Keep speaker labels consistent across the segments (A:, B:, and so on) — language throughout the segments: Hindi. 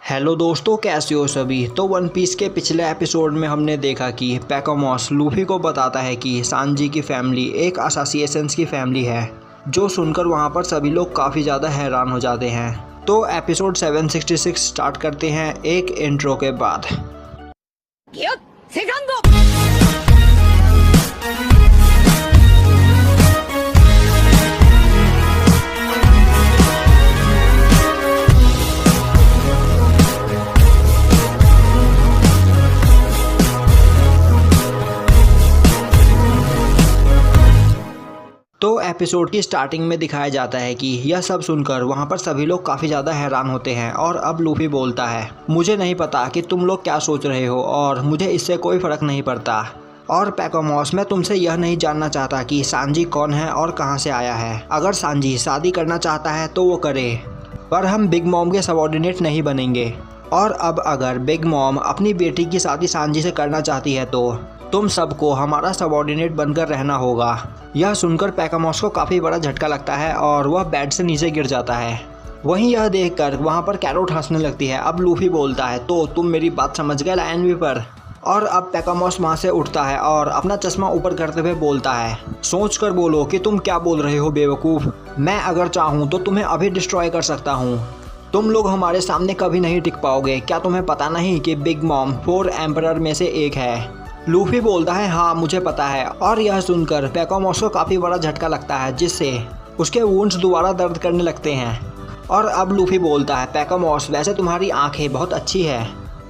A: हेलो दोस्तों, कैसे हो सभी। तो वन पीस के पिछले एपिसोड में हमने देखा कि पैकोमॉस लूफी को बताता है कि सांजी की फैमिली एक असासिएशंस की फैमिली है, जो सुनकर वहां पर सभी लोग काफ़ी ज़्यादा हैरान हो जाते हैं। तो एपिसोड 766 स्टार्ट करते हैं एक इंट्रो के बाद। तो एपिसोड की स्टार्टिंग में दिखाया जाता है कि यह सब सुनकर वहाँ पर सभी लोग काफ़ी ज़्यादा हैरान होते हैं और अब लूफी बोलता है, मुझे नहीं पता कि तुम लोग क्या सोच रहे हो और मुझे इससे कोई फ़र्क नहीं पड़ता। और पैकोमॉस, मैं तुमसे यह नहीं जानना चाहता कि सांजी कौन है और कहाँ से आया है। अगर सांजी शादी करना चाहता है तो वो करे, पर हम बिग मॉम के सबऑर्डिनेट नहीं बनेंगे। और अब अगर बिग मॉम अपनी बेटी की शादी सांजी से करना चाहती है तो तुम सबको हमारा सबऑर्डिनेट बनकर रहना होगा। यह सुनकर पैकोमॉस को काफ़ी बड़ा झटका लगता है और वह बेड से नीचे गिर जाता है। वहीं यह देखकर वहाँ पर कैरोट हंसने लगती है। अब लूफी बोलता है, तो तुम मेरी बात समझ गए लायन वीपर। और अब पैकोमॉस वहाँ से उठता है और अपना चश्मा ऊपर करते हुए बोलता है, सोच कर बोलो कि तुम क्या बोल रहे हो बेवकूफ़। मैं अगर चाहूँ तो तुम्हें अभी डिस्ट्रॉय कर सकता हूँ। तुम लोग हमारे सामने कभी नहीं टिक पाओगे। क्या तुम्हें पता नहीं कि बिग मॉम 4 एम्परर में से एक है। लूफी बोलता है, हाँ मुझे पता है। और यह सुनकर पैकोमॉस को काफ़ी बड़ा झटका लगता है, जिससे उसके वुंड्स दोबारा दर्द करने लगते हैं। और अब लूफी बोलता है, पैकोमॉस वैसे तुम्हारी आंखें बहुत अच्छी है।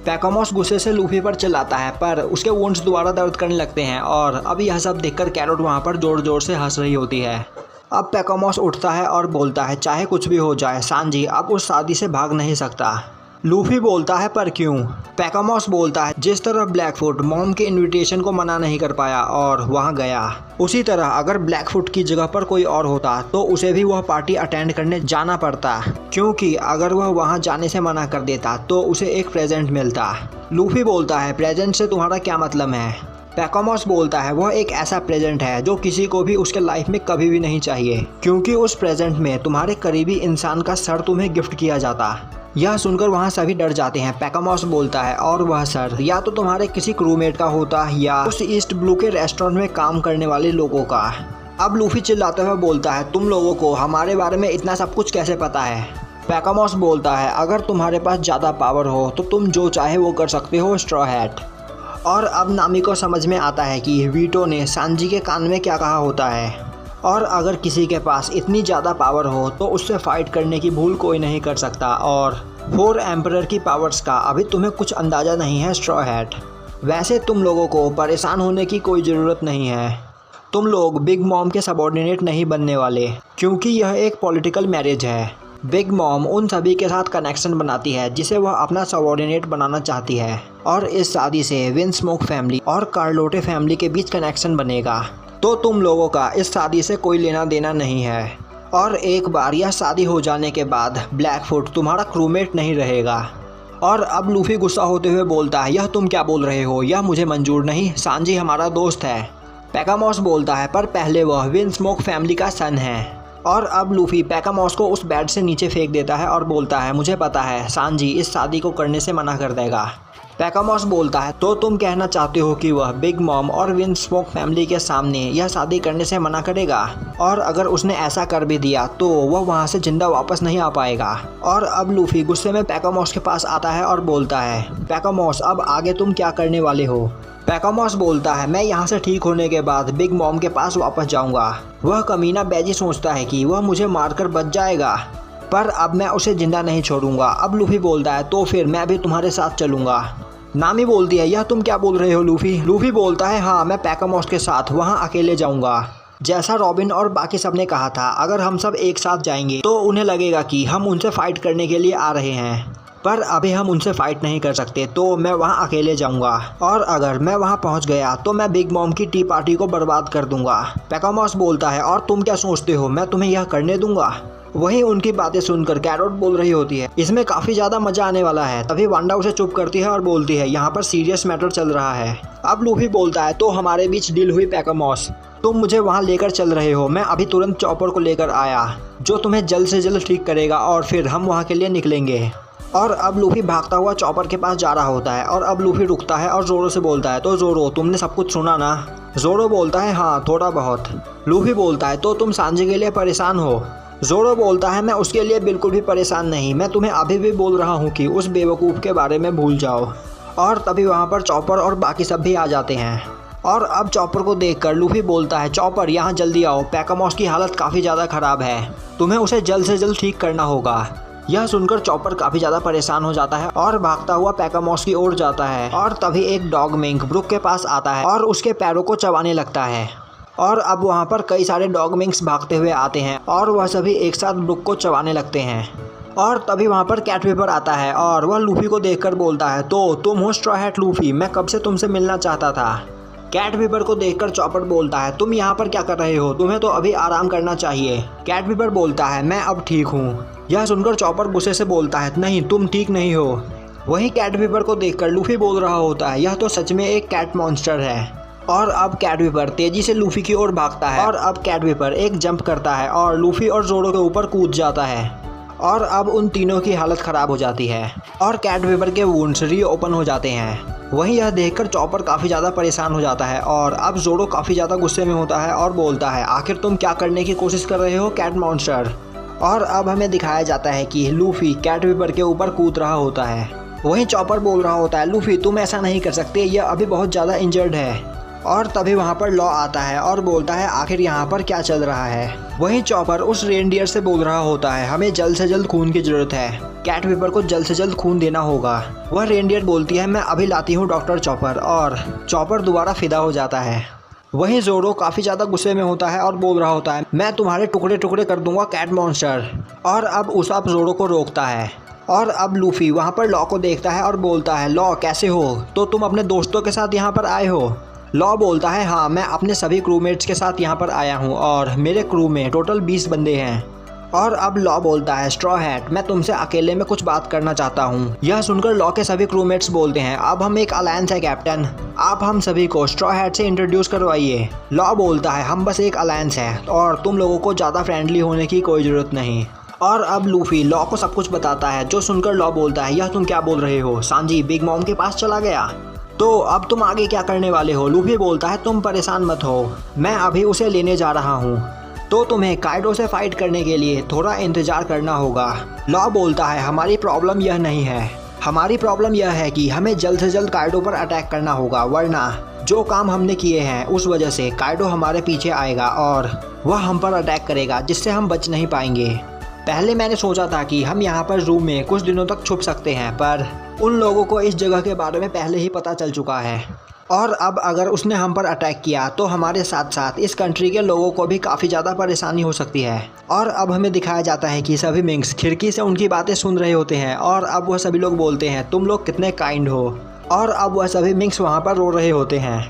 A: पैकोमॉस गुस्से से लूफी पर चिल्लाता है, पर उसके वुंड्स दोबारा दर्द करने लगते हैं। और अब यह सब देखकर कैरोट वहाँ पर ज़ोर ज़ोर से हंस रही होती है। अब पैकोमॉस उठता है और बोलता है, चाहे कुछ भी हो जाए सांजी अब उस शादी से भाग नहीं सकता। लूफी बोलता है, पर क्यों। पैकोमॉस बोलता है, जिस तरह ब्लैकफुट मॉम के इनविटेशन को मना नहीं कर पाया और वहां गया, उसी तरह अगर ब्लैकफुट की जगह पर कोई और होता तो उसे भी वह पार्टी अटेंड करने जाना पड़ता, क्योंकि अगर वह वहां जाने से मना कर देता तो उसे एक प्रेजेंट मिलता। लूफी बोलता है, प्रेजेंट से तुम्हारा क्या मतलब है। पैकोमॉस बोलता है, वह एक ऐसा प्रेजेंट है जो किसी को भी उसके लाइफ में कभी भी नहीं चाहिए, क्योंकि उस प्रेजेंट में तुम्हारे करीबी इंसान का सर तुम्हें गिफ्ट किया जाता। यह सुनकर वहाँ सभी डर जाते हैं। पैकोमॉस बोलता है, और वह सर या तो तुम्हारे किसी क्रूमेट का होता या उस ईस्ट ब्लू के रेस्टोरेंट में काम करने वाले लोगों का। अब लूफी चिल्लाते हुए बोलता है, तुम लोगों को हमारे बारे में इतना सब कुछ कैसे पता है। पैकोमॉस बोलता है, अगर तुम्हारे पास ज़्यादा पावर हो तो तुम जो चाहे वो कर सकते हो स्ट्रॉ हैट। और अब नामी को समझ में आता है कि वीटो ने सांजी के कान में क्या कहा होता है। और अगर किसी के पास इतनी ज़्यादा पावर हो तो उससे फाइट करने की भूल कोई नहीं कर सकता। और 4 एम्परर की पावर्स का अभी तुम्हें कुछ अंदाज़ा नहीं है स्ट्रॉ हैट। वैसे तुम लोगों को परेशान होने की कोई ज़रूरत नहीं है। तुम लोग बिग मॉम के सबऑर्डिनेट नहीं बनने वाले, क्योंकि यह एक पॉलिटिकल मैरिज है। बिग मॉम उन सभी के साथ कनेक्शन बनाती है जिसे वह अपना सबऑर्डिनेट बनाना चाहती है। और इस शादी से विंस्मोक फैमिली और कार्लोटे फैमिली के बीच कनेक्शन बनेगा। तो तुम लोगों का इस शादी से कोई लेना देना नहीं है। और एक बार यह शादी हो जाने के बाद ब्लैकफुट तुम्हारा क्रूमेट नहीं रहेगा। और अब लूफी गुस्सा होते हुए बोलता है, यह तुम क्या बोल रहे हो, यह मुझे मंजूर नहीं। सांजी हमारा दोस्त है। पैकोमॉस बोलता है, पर पहले वह विंस्मोक फैमिली का सन है। और अब लूफी पैकोमॉस को उस बेड से नीचे फेंक देता है और बोलता है, मुझे पता है सांजी इस शादी को करने से मना कर देगा। पैकोमॉस बोलता है, तो तुम कहना चाहते हो कि वह बिग मॉम और विंस्मोक फैमिली के सामने यह शादी करने से मना करेगा, और अगर उसने ऐसा कर भी दिया तो वह वहां से जिंदा वापस नहीं आ पाएगा। और अब लूफी गुस्से में पैकोमॉस के पास आता है और बोलता है, पैकोमॉस अब आगे तुम क्या करने वाले हो। पैकोमॉस बोलता है, मैं यहाँ से ठीक होने के बाद बिग मॉम के पास वापस जाऊँगा। वह कमीना बैजी सोचता है कि वह मुझे मारकर बच जाएगा, पर अब मैं उसे जिंदा नहीं छोड़ूंगा। अब लूफी बोलता है, तो फिर मैं भी तुम्हारे साथ चलूँगा। नामी बोलती है, यह तुम क्या बोल रहे हो लूफी। लूफी बोलता है, हाँ मैं पैकोमॉस के साथ वहाँ अकेले जाऊँगा। जैसा रॉबिन और बाकी सब ने कहा था, अगर हम सब एक साथ जाएंगे तो उन्हें लगेगा कि हम उनसे फाइट करने के लिए आ रहे हैं, पर अभी हम उनसे फाइट नहीं कर सकते, तो मैं वहाँ अकेले जाऊँगा। और अगर मैं वहाँ पहुँच गया तो मैं बिग मॉम की टी पार्टी को बर्बाद कर दूँगा। पैकोमॉस बोलता है, और तुम क्या सोचते हो मैं तुम्हें यह करने दूँगा। वहीं उनकी बातें सुनकर कैरोट बोल रही होती है, इसमें काफ़ी ज़्यादा मज़ा आने वाला है। तभी वांडा उसे चुप करती है और बोलती है, यहाँ पर सीरियस मैटर चल रहा है। अब लूफी बोलता है, तो हमारे बीच डील हुई पैकोमॉस, तुम मुझे वहाँ लेकर चल रहे हो। मैं अभी तुरंत चॉपर को लेकर आया, जो तुम्हें जल्द से जल्द ठीक करेगा और फिर हम वहाँ के लिए निकलेंगे। और अब लूफी भागता हुआ चॉपर के पास जा रहा होता है और अब लूफी रुकता है और जोरो से बोलता है, तो जोरो तुमने सब कुछ सुना ना? जोरो बोलता है हाँ थोड़ा बहुत। लूफी बोलता है तो तुम सांजी के लिए परेशान हो? जोरो बोलता है मैं उसके लिए बिल्कुल भी परेशान नहीं, मैं तुम्हें अभी भी बोल रहा हूँ कि उस बेवकूफ़ के बारे में भूल जाओ। और तभी वहाँ पर चॉपर और बाकी सब भी आ जाते हैं और अब चॉपर को देखकर लूफी बोलता है चॉपर यहाँ जल्दी आओ, पैकामॉस की हालत काफ़ी ज़्यादा ख़राब है, तुम्हें उसे जल्द से जल्द ठीक करना होगा। यह सुनकर चॉपर काफ़ी ज़्यादा परेशान हो जाता है और भागता हुआ पैकामॉस की ओर जाता है और तभी एक डॉग मिंक ब्रुक के पास आता है और उसके पैरों को चबाने लगता है। और अब वहाँ पर कई सारे डॉग मिंक्स भागते हुए आते हैं और वह सभी एक साथ ब्रुक को चबाने लगते हैं। और तभी वहाँ पर कैट विपर आता है और वह लूफी को देखकर बोलता है तो तुम हो स्ट्रॉ हैट लूफी, मैं कब से तुमसे मिलना चाहता था। कैट विपर को देखकर चॉपर बोलता है तुम यहाँ पर क्या कर रहे हो, तुम्हें तो अभी आराम करना चाहिए। कैट विपर बोलता है मैं अब ठीक हूँ। यह सुनकर चॉपर गुस्से से बोलता है नहीं तुम ठीक नहीं हो। वहीं कैट विपर को देखकर लूफी बोल रहा होता है यह तो सच में एक कैट मॉन्स्टर है। और अब कैट विपर तेजी से लूफी की ओर भागता है और अब कैट विपर एक जंप करता है और लूफी और जोरो के ऊपर कूद जाता है और अब उन तीनों की हालत ख़राब हो जाती है और कैट विपर के वुंड्स रीओपन हो जाते हैं। वहीं यह देखकर चॉपर काफ़ी ज़्यादा परेशान हो जाता है और अब जोरो काफ़ी ज़्यादा गुस्से में होता है और बोलता है आखिर तुम क्या करने की कोशिश कर रहे हो कैट मॉन्स्टर। और अब हमें दिखाया जाता है कि लूफी कैट विपर के ऊपर कूद रहा होता है। वहीं चॉपर बोल रहा होता है लूफी तुम ऐसा नहीं कर सकते, यह अभी बहुत ज़्यादा इंजर्ड है। और तभी वहाँ पर लॉ आता है और बोलता है आखिर यहाँ पर क्या चल रहा है। वहीं चॉपर उस रेनडियर से बोल रहा होता है हमें जल्द से जल्द खून की ज़रूरत है, कैट विपर को जल्द से जल्द खून देना होगा। वह रेनडियर बोलती है मैं अभी लाती हूँ डॉक्टर चॉपर, और चॉपर दोबारा फिदा हो जाता है। वहीं जोरो काफ़ी ज़्यादा गुस्से में होता है और बोल रहा होता है मैं तुम्हारे टुकड़े टुकड़े कर दूंगा कैट मॉन्स्टर। और अब उसाप जोरो को रोकता है और अब लूफी वहाँ पर लॉ को देखता है और बोलता है लॉ कैसे हो, तो तुम अपने दोस्तों के साथ यहाँ पर आए हो? लॉ बोलता है हाँ मैं अपने सभी क्रूमेट्स के साथ यहाँ पर आया हूँ और मेरे क्रू में टोटल 20 बंदे हैं। और अब लॉ बोलता है स्ट्रॉ हैट मैं तुमसे अकेले में कुछ बात करना चाहता हूँ। यह सुनकर लॉ के सभी क्रूमेट्स बोलते हैं अब हम एक अलायंस है कैप्टन, आप हम सभी को स्ट्रॉ हैट से इंट्रोड्यूस करवाइए। लॉ बोलता है हम बस एक अलायंस है और तुम लोगों को ज़्यादा फ्रेंडली होने की कोई ज़रूरत नहीं। और अब लूफी लॉ को सब कुछ बताता है, जो सुनकर लॉ बोलता है यह तुम क्या बोल रहे हो, सांजी बिग मॉम के पास चला गया, तो अब तुम आगे क्या करने वाले हो? लूफी बोलता है तुम परेशान मत हो, मैं अभी उसे लेने जा रहा हूँ, तो तुम्हें काइडो से फाइट करने के लिए थोड़ा इंतजार करना होगा। लॉ बोलता है हमारी प्रॉब्लम यह नहीं है, हमारी प्रॉब्लम यह है कि हमें जल्द से जल्द काइडो पर अटैक करना होगा, वरना जो काम हमने किए हैं उस वजह से काइडो हमारे पीछे आएगा और वह हम पर अटैक करेगा जिससे हम बच नहीं पाएंगे। पहले मैंने सोचा था कि हम यहाँ पर रूम में कुछ दिनों तक छुप सकते हैं, पर उन लोगों को इस जगह के बारे में पहले ही पता चल चुका है और अब अगर उसने हम पर अटैक किया तो हमारे साथ साथ इस कंट्री के लोगों को भी काफ़ी ज़्यादा परेशानी हो सकती है। और अब हमें दिखाया जाता है कि सभी मिंक्स खिड़की से उनकी बातें सुन रहे होते हैं और अब वह सभी लोग बोलते हैं तुम लोग कितने काइंड हो। और अब वह सभी मिंक्स वहाँ पर रो रहे होते हैं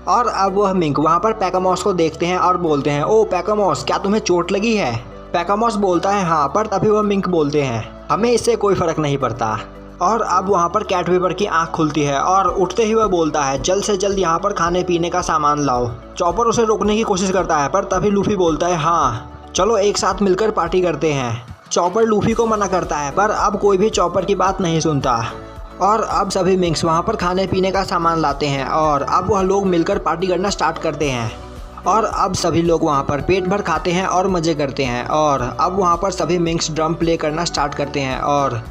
A: और अब वह मिंक वहाँ पर पैकामॉस को देखते हैं और बोलते हैं ओ पैकामॉस क्या तुम्हें चोट लगी है? पैकामॉस बोलता है हाँ, पर तभी वह मिंक बोलते हैं हमें इससे कोई फ़र्क नहीं पड़ता। और अब वहाँ पर कैट विपर की आंख खुलती है और उठते ही वह बोलता है जल्द से जल्द यहाँ पर खाने पीने का सामान लाओ। चॉपर उसे रोकने की कोशिश करता है, पर तभी लूफी बोलता है हाँ चलो एक साथ मिलकर पार्टी करते हैं। चॉपर लूफी को मना करता है, पर अब कोई भी चॉपर की बात नहीं सुनता। और अब सभी मिंक्स वहाँ पर खाने पीने का सामान लाते हैं और अब वह लोग मिलकर पार्टी करना स्टार्ट करते हैं। और अब सभी लोग वहाँ पर पेट भर खाते हैं और मज़े करते हैं। और अब वहाँ पर सभी मिंक्स ड्रम प्ले करना स्टार्ट करते हैं और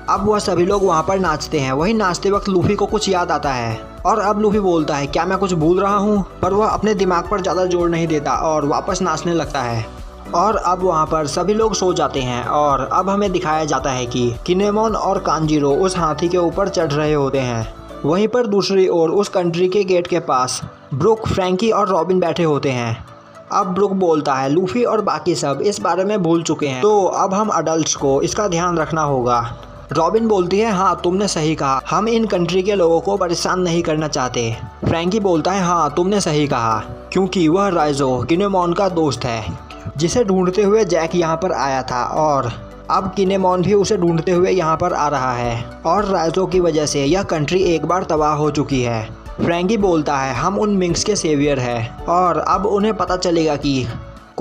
A: अब वह सभी लोग वहाँ पर नाचते हैं। वही नाचते वक्त लूफी को कुछ याद आता है और अब लूफी बोलता है क्या मैं कुछ भूल रहा हूँ, पर वह अपने दिमाग पर ज़्यादा जोर नहीं देता और वापस नाचने लगता है। और अब वहाँ पर सभी लोग सो जाते हैं और अब हमें दिखाया जाता है कि किनेमोन और कांजीरो उस हाथी के ऊपर चढ़ रहे होते हैं। वहीं पर दूसरी ओर उस कंट्री के गेट के पास ब्रुक, फ्रैंकी और रॉबिन बैठे होते हैं। अब ब्रुक बोलता है लूफी और बाकी सब इस बारे में भूल चुके हैं, तो अब हम अडल्ट्स को इसका ध्यान रखना होगा। रॉबिन बोलती है हाँ तुमने सही कहा, हम इन कंट्री के लोगों को परेशान नहीं करना चाहते। फ्रैंकी बोलता है हाँ तुमने सही कहा, क्योंकि वह राइजो किनेमोन का दोस्त है जिसे ढूंढते हुए जैक यहाँ पर आया था और अब किनेमोन भी उसे ढूंढते हुए यहाँ पर आ रहा है और राइजो की वजह से यह कंट्री एक बार तबाह हो चुकी है। फ्रैंकी बोलता है हम उन मिंक्स के सेवियर हैं और अब उन्हें पता चलेगा कि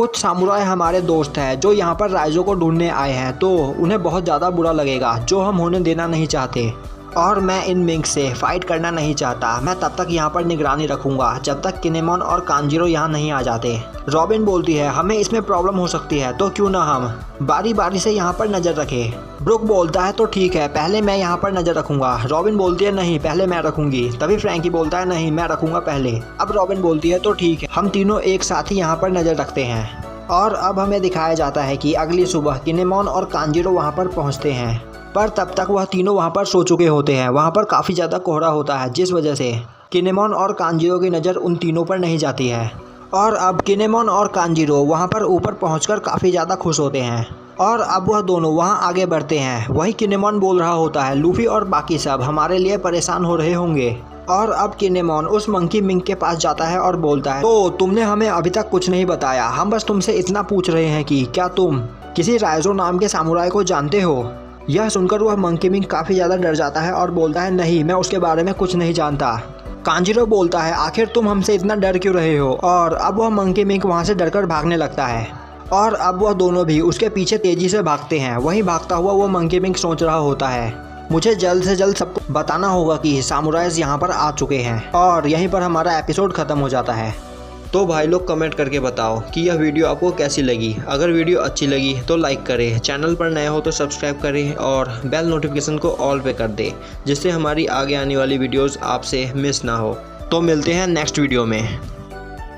A: कुछ सामुराई हमारे दोस्त हैं जो यहाँ पर राइजो को ढूंढने आए हैं, तो उन्हें बहुत ज़्यादा बुरा लगेगा जो हम होने देना नहीं चाहते। और मैं इन मिंक से फाइट करना नहीं चाहता। मैं तब तक यहाँ पर निगरानी रखूंगा जब तक किनेमोन और कांजीरो यहाँ नहीं आ जाते। रॉबिन बोलती है हमें इसमें प्रॉब्लम हो सकती है, तो क्यों ना हम बारी बारी से यहाँ पर नज़र रखें। ब्रुक बोलता है तो ठीक है, पहले मैं यहाँ पर नज़र रखूंगा। रॉबिन बोलती है नहीं, पहले मैं रखूंगी। तभी फ्रैंकी बोलता है नहीं, मैं रखूंगा पहले। अब रॉबिन बोलती है तो ठीक है, हम तीनों एक साथ ही यहाँ पर नज़र रखते हैं। और अब हमें दिखाया जाता है कि अगली सुबह किनेमोन और कांजीरो वहाँ पर पहुँचते हैं, पर तब तक वह तीनों वहाँ पर सो चुके होते हैं। वहाँ पर काफ़ी ज़्यादा कोहरा होता है, जिस वजह से किनेमोन और कांजीरो की नज़र उन तीनों पर नहीं जाती है। और अब किनेमोन और कांजीरो वहाँ पर ऊपर पहुँचकर काफ़ी ज़्यादा खुश होते हैं और अब वह दोनों वहाँ आगे बढ़ते हैं। वही किनेमोन बोल रहा होता है लूफी और बाकी सब हमारे लिए परेशान हो रहे होंगे। और अब किनेमोन उस मंकी मिंक के पास जाता है और बोलता है तो तुमने हमें अभी तक कुछ नहीं बताया, हम बस तुमसे इतना पूछ रहे हैं कि क्या तुम किसी राइजो नाम के सामुराई को जानते हो। यह सुनकर वह मंकी मिंक काफ़ी ज़्यादा डर जाता है और बोलता है नहीं, मैं उसके बारे में कुछ नहीं जानता। कांजीरो बोलता है आखिर तुम हमसे इतना डर क्यों रहे हो। और अब वह मंकी मिंक वहाँ से डरकर भागने लगता है और अब वह दोनों भी उसके पीछे तेज़ी से भागते हैं। वहीं भागता हुआ वो मंकी मिंक सोच रहा होता है मुझे जल्द से जल्द सबको बताना होगा कि सामुराइज यहाँ पर आ चुके हैं। और यहीं पर हमारा एपिसोड ख़त्म हो जाता है। तो भाई लोग कमेंट करके बताओ कि यह वीडियो आपको कैसी लगी। अगर वीडियो अच्छी लगी तो लाइक करें, चैनल पर नए हो तो सब्सक्राइब करें और बेल नोटिफिकेशन को ऑल पे कर दें, जिससे हमारी आगे आने वाली वीडियोस आपसे मिस ना हो। तो मिलते हैं नेक्स्ट वीडियो में।